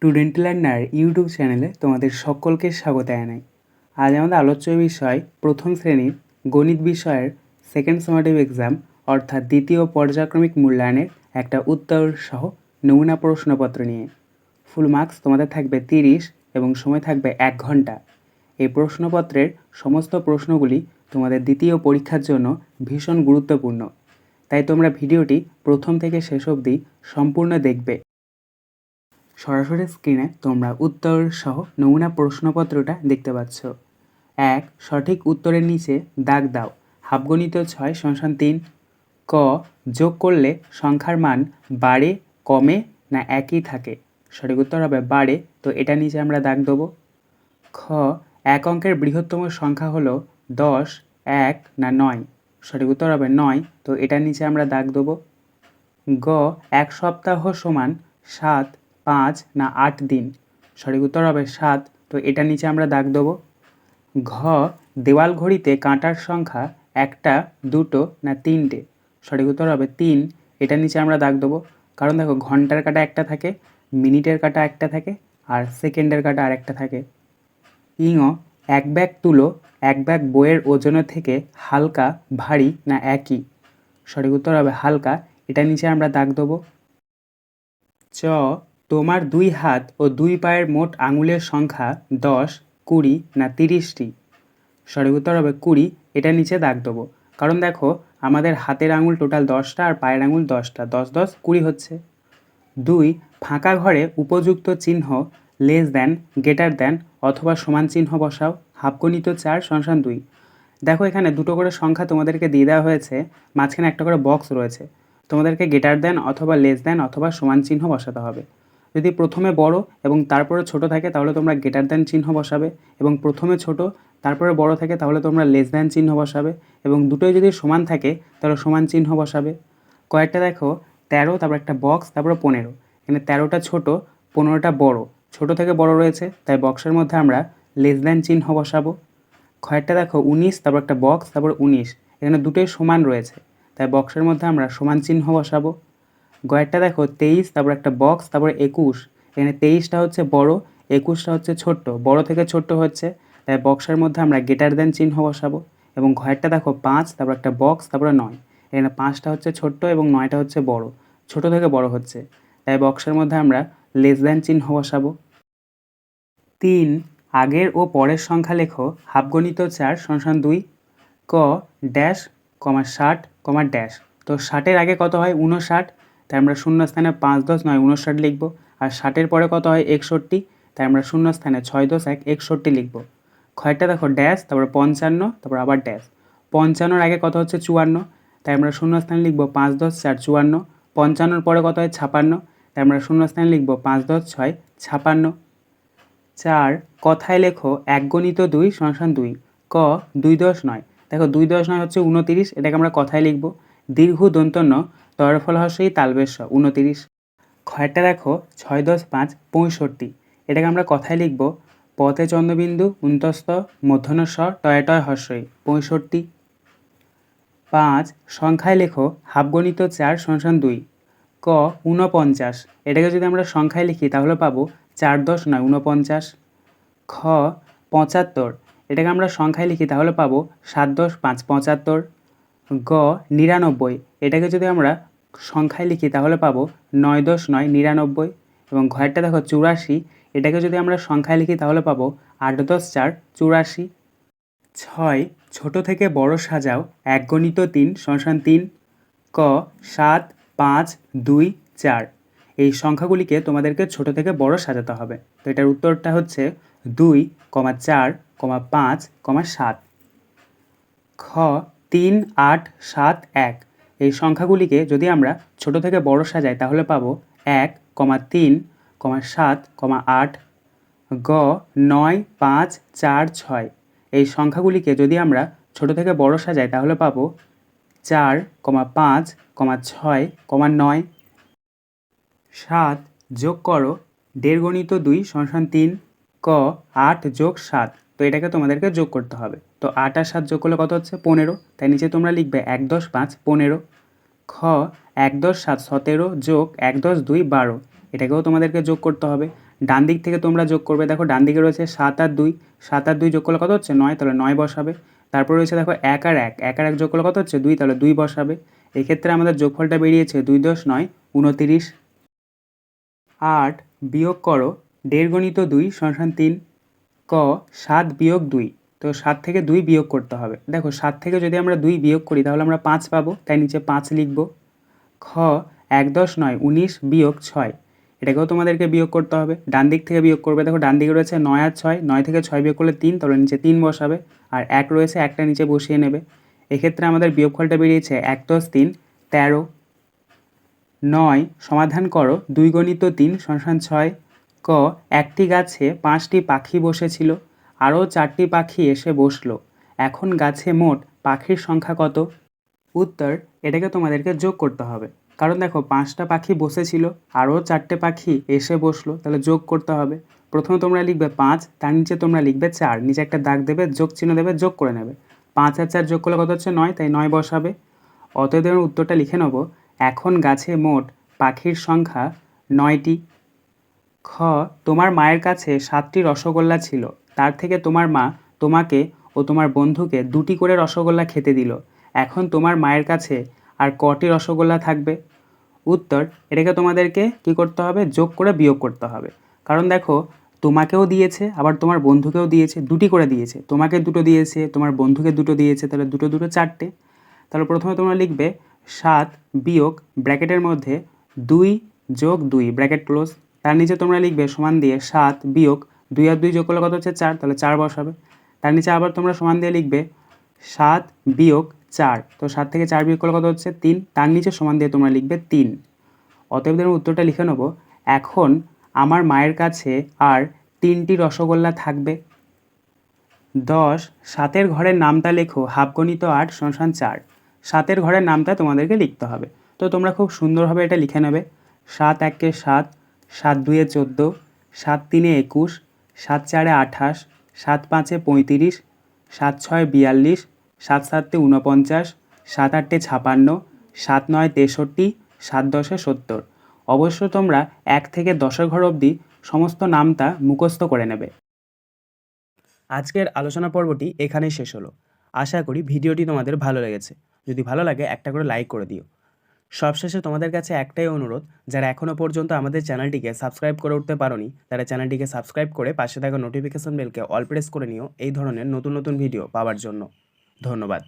Student learner YouTube চ্যানেলে তোমাদের সকলকে স্বাগত জানাই। আজ আমাদের আলোচ্য বিষয় প্রথম শ্রেণীর গণিত বিষয়ের সেকেন্ড সামেটিভ এক্সাম অর্থাৎ দ্বিতীয় পর্যায়ক্রমিক মূল্যায়নের একটা উত্তর সহ নমুনা প্রশ্নপত্র নিয়ে। ফুল মার্কস তোমাদের থাকবে 30 এবং সময় থাকবে 1 ঘন্টা। এই প্রশ্নপত্রের সমস্ত প্রশ্নগুলি তোমাদের দ্বিতীয় পরীক্ষার জন্য ভীষণ গুরুত্বপূর্ণ, তাই তোমরা ভিডিওটি প্রথম থেকে শেষ অবধি সম্পূর্ণ দেখবে। সরাসরি স্ক্রিনে তোমরা উত্তর সহ নমুনা প্রশ্নপত্রটা দেখতে পাচ্ছ। 1. সঠিক উত্তরের নিচে দাগ দাও। হাফগণিত 6 = 3। ক. যোগ করলে সংখ্যার মান বাড়ে, কমে না একই থাকে? সঠিক উত্তর হবে বাড়ে, তো এটা নিচে আমরা দাগ দেবো। খ. এক অঙ্কের বৃহত্তম সংখ্যা হলো 10, 1 না 9? সঠিক উত্তর হবে 9, তো এটার নিচে আমরা দাগ দেবো। গ. এক সপ্তাহ সমান 7, 5 না 8 দিন? সঠিক উত্তর হবে 7, তো এটার নিচে আমরা দাগ দেবো। ঘ. দেওয়াল ঘড়িতে কাঁটার সংখ্যা 1টা, 2টো না 3টে? সঠিক উত্তর হবে 3, এটার নিচে আমরা দাগ দেবো। কারণ দেখো, ঘন্টার কাঁটা একটা থাকে, মিনিটের কাঁটা একটা থাকে, আর সেকেন্ডের কাঁটা আরেকটা থাকে। ইঙ. এক ব্যাগ তুলো এক ব্যাগ বইয়ের ওজনের থেকে হালকা, ভারী না একই? সঠিক উত্তর হবে হালকা, এটার নিচে আমরা দাগ দেবো। চ. তোমার 2 হাত ও 2 পায়ের মোট আঙুলের সংখ্যা 10, 20 না 30টি? সঠিক উত্তর হবে 20, এটার নিচে দাগ দেবো। কারণ দেখো, আমাদের হাতের আঙুল টোটাল 10টা আর পায়ের আঙুল 10টা, 10 10 20 হচ্ছে। 2. ফাঁকা ঘরে উপযুক্ত চিহ্ন লেস দ্যান, গ্রেটার দ্যান অথবা সমান চিহ্ন বসাও। হাফগণিত 4 = 2। দেখো, এখানে দুটো করে সংখ্যা তোমাদেরকে দিয়ে দেওয়া হয়েছে, মাঝখানে একটা করে বক্স রয়েছে। তোমাদেরকে গ্রেটার দ্যান অথবা লেস দ্যান অথবা সমান চিহ্ন বসাতে হবে। যদি প্রথমে বড় এবং তারপরে ছোট থাকে তাহলে তোমরা গ্রেটার দ্যান চিহ্ন বসাবে, এবং প্রথমে ছোট তারপরে বড় থাকে তাহলে তোমরা লেস দ্যান চিহ্ন বসাবে, এবং দুটোই যদি সমান থাকে তাহলে সমান চিহ্ন বসাবে। কয়েকটা দেখো, 13, তারপর একটা বক্স, তারপরে 15। এখানে 13টা ছোট, 15টা বড়, ছোট থেকে বড় রয়েছে, তাই বক্সের মধ্যে আমরা লেস দ্যান চিহ্ন বসাবো। কয়েকটা দেখো 19, তারপর একটা বক্স, তারপর 19, এখানে দুটোই সমান রয়েছে, তাই বক্সের মধ্যে আমরা সমান চিহ্ন বসাবো। গয়েরটা দেখো 23, তারপর একটা বক্স, তারপর 21, এখানে 23টা হচ্ছে বড়, 21টা হচ্ছে ছোট্ট, বড় থেকে ছোট্ট হচ্ছে, তাই বক্সের মধ্যে আমরা গ্রেটার দ্যান চিহ্ন বসাবো। এবং ঘয়েরটা দেখো 5, তারপর একটা বক্স, তারপরে 9, এখানে 5টা হচ্ছে ছোট্ট এবং 9টা হচ্ছে বড়, ছোট থেকে বড় হচ্ছে, তাই বক্সের মধ্যে আমরা লেস দ্যান চিহ্ন বসাবো। 3. আগের ও পরের সংখ্যা লেখো। হাফগণিত 4 = 2। ক. Dash, 60, dash. তো 60-এর আগে কত হয়? 59, তাই আমরা শূন্য স্থানে 5 10 9 59 লিখব। আর 60-এর পরে কত হয়? 61, তাই আমরা শূন্য স্থানে 6 10 1 61 লিখব। ক্ষয়টা দেখো ড্যাশ, তারপর 55, তারপর আবার ড্যাশ। 55-এর আগে কত হচ্ছে? 54, তাই আমরা শূন্য স্থানে লিখব 5 10 4 54। 55-এর পরে কত হয়? 56, তাই আমরা শূন্য স্থানে লিখব 5 10 6 56। 4. কথায় লেখো 1 × 2 = 2। ক. 2 10 9। দেখো 2 10 9 হচ্ছে 29, এটাকে আমরা কথায় লিখব। দীর্ঘ দন্ত ন, তরফল হস্যই তালবেশ স, 29। ক্ষয়টা দেখো 6 10 5 65, এটাকে আমরা কথায় লিখব। পতে চন্দ্রবিন্দু উন্তস্ত মূর্ধন্য ষ টয় টয় হস্যই, 65। 5. সংখ্যায় লেখো। হাফগণিত 4 = 2। ক. 49, এটাকে যদি আমরা সংখ্যায় লিখি তাহলে পাবো 4 10 9 49। খ. 75, এটাকে আমরা সংখ্যায় লিখি তাহলে পাবো 7 10 5 75। গ. 99, এটাকে যদি আমরা সংখ্যায় লিখি তাহলে পাবো 9 10 9 99। এবং ঘরটা দেখো 84, এটাকে যদি আমরা সংখ্যায় লিখি তাহলে পাবো 8 10 4 84। 6. ছোট থেকে বড় সাজাও। 1 × 3 = 3। ক. 7 5 2 4। এই সংখ্যাগুলিকে তোমাদেরকে ছোট থেকে বড় সাজাতে হবে। তো এটার উত্তরটা হচ্ছে 2, 4, 5, 7। খ. 3 8 7 1। এই সংখ্যাগুলিকে যদি আমরা ছোট থেকে বড় সাজাই তাহলে পাবো 1, 3, 7, 8। গ. 9 5 4 6। এই সংখ্যাগুলিকে যদি আমরা ছোট থেকে বড় সাজাই তাহলে পাবো 4, 5, 6, 9। 7. যোগ করো। 1.5 × 2 = 3। ক. 8 + 7। তো এটাকে তোমাদেরকে যোগ করতে হবে। তো 8 আর 7 যোগ করলে কত হচ্ছে? 15, তাই নিচে তোমরা লিখবে 1 10 5 15। খ. 1 10 7 17 + 1 10 2 12। এটাকেও তোমাদেরকে যোগ করতে হবে। ডান দিক থেকে তোমরা যোগ করবে, দেখো ডান দিকে রয়েছে 7 আর 2, 7 আর 2 যোগ করলে কত হচ্ছে 9, তাহলে 9 বসাবে। তারপর রয়েছে দেখো 1 আর 1, 1 আর 1 যোগ করলে কত হচ্ছে 2, তাহলে 2 বসাবে। এক্ষেত্রে আমাদের যোগফলটা বেরিয়েছে 2 × 10 = 29। 8 বিয়োগ করো 1.5 × 2 = 3। ক 7 - 2, তো 7 থেকে 2 বিয়োগ করতে হবে। দেখো 7 থেকে যদি আমরা 2 বিয়োগ করি তাহলে আমরা 5 পাবো, তাই নিচে 5 লিখব। খ 1 × 10 = 9, 19 - 6, এটাকেও তোমাদেরকে বিয়োগ করতে হবে। ডান দিক থেকে বিয়োগ করবে, দেখো ডান দিকে রয়েছে 9 আর 6, 9 থেকে 6 বিয়োগ করলে 3, তাহলে নিচে 3 বসাবে। আর 1 রয়েছে, 1টা নিচে বসিয়ে নেবে। এক্ষেত্রে আমাদের বিয়োগফলটা বেরিয়েছে 1 + 3 = 13। 9 সমাধান করো 2 × 3 = 6। ক একটি গাছে 5টি পাখি বসেছিল, আরও 4টি পাখি এসে বসলো, এখন গাছে মোট পাখির সংখ্যা কত? উত্তর, এটাকে তোমাদেরকে যোগ করতে হবে, কারণ দেখো 5টা পাখি বসেছিল, আরও 4টে পাখি এসে বসলো, তাহলে যোগ করতে হবে। প্রথমে তোমরা লিখবে 5, তার নিচে তোমরা লিখবে 4, নিচে একটা দাগ দেবে, যোগ চিহ্ন দেবে, যোগ করে নেবে। 5 আর 4 যোগ করলে কত হচ্ছে 9, তাই 9 বসাবে। অতএব আমরা উত্তরটা লিখে নেব, এখন গাছে মোট পাখির সংখ্যা 9টি। খ তোমার মায়ের কাছে 7টি রসগোল্লা ছিল, তার থেকে তোমার মা তোমাকে ও তোমার বন্ধুকে 2টি করে রসগোল্লা খেতে দিল, এখন তোমার মায়ের কাছে আর কটি রসগোল্লা থাকবে? উত্তর, এটাকে তোমাদেরকে কি করতে হবে, যোগ করে বিয়োগ করতে হবে। কারণ দেখো তোমাকেও দিয়েছে, আবার তোমার বন্ধুকেও দিয়েছে, 2টি করে দিয়েছে, তোমাকে 2টো দিয়েছে, তোমার বন্ধুকে 2টো দিয়েছে, তাহলে 2 × 2 = 4টে। তাহলে প্রথমে তোমরা লিখবে 7 বিয়োগ ব্র্যাকেটের মধ্যে 2 + 2 ব্র্যাকেট ক্লোজ, তার নিচে তোমরা লিখবে সমান দিয়ে 7 বিয়োগ 2 আর 2 যোগ করলে কত হচ্ছে 4, তাহলে 4 বসাবে। তার নিচে আবার তোমরা সমান দিয়ে লিখবে 7 বিয়োগ 4, তো 7 থেকে 4 বিয়োগ করলে কত হচ্ছে 3, তার নিচে সমান দিয়ে তোমরা লিখবে 3। অতএব আমি উত্তরটা লিখে নেব, এখন আমার মায়ের কাছে আর 3টি রসগোল্লা থাকবে। 10 7-এর ঘরের নামটা লেখো, হাফগণিত 8 = 4। 7-এর ঘরের নামটা তোমাদেরকে লিখতে হবে, তো তোমরা খুব সুন্দরভাবে এটা লিখে নেবে। 7 × 1 = 7, 7 × 2 = 14, 7 × 3 = 21, 7 × 4 = 28, 7 × 5 = 35, 7 × 6 = 42, 7 × 7 = 49, 7 × 8 = 56, 7 × 9 = 63, 7 × 10 = 70। অবশ্য তোমরা 1 থেকে 10-এর ঘর অবধি সমস্ত নামটা মুখস্থ করে নেবে। আজকের আলোচনা পর্বটি এখানেই শেষ হলো। আশা করি ভিডিওটি তোমাদের ভালো লেগেছে। যদি ভালো লাগে একটা করে লাইক করে দিও। সবশেষে তোমাদের কাছে একটাই অনুরোধ, যারা এখনও পর্যন্ত আমাদের চ্যানেলটিকে সাবস্ক্রাইব করে উঠতে পারোনি, তারা চ্যানেলটিকে সাবস্ক্রাইব করে পাশে থাকা নোটিফিকেশন বেলকে অল প্রেস করে নিও এই ধরনের নতুন নতুন ভিডিও পাওয়ার জন্য। ধন্যবাদ।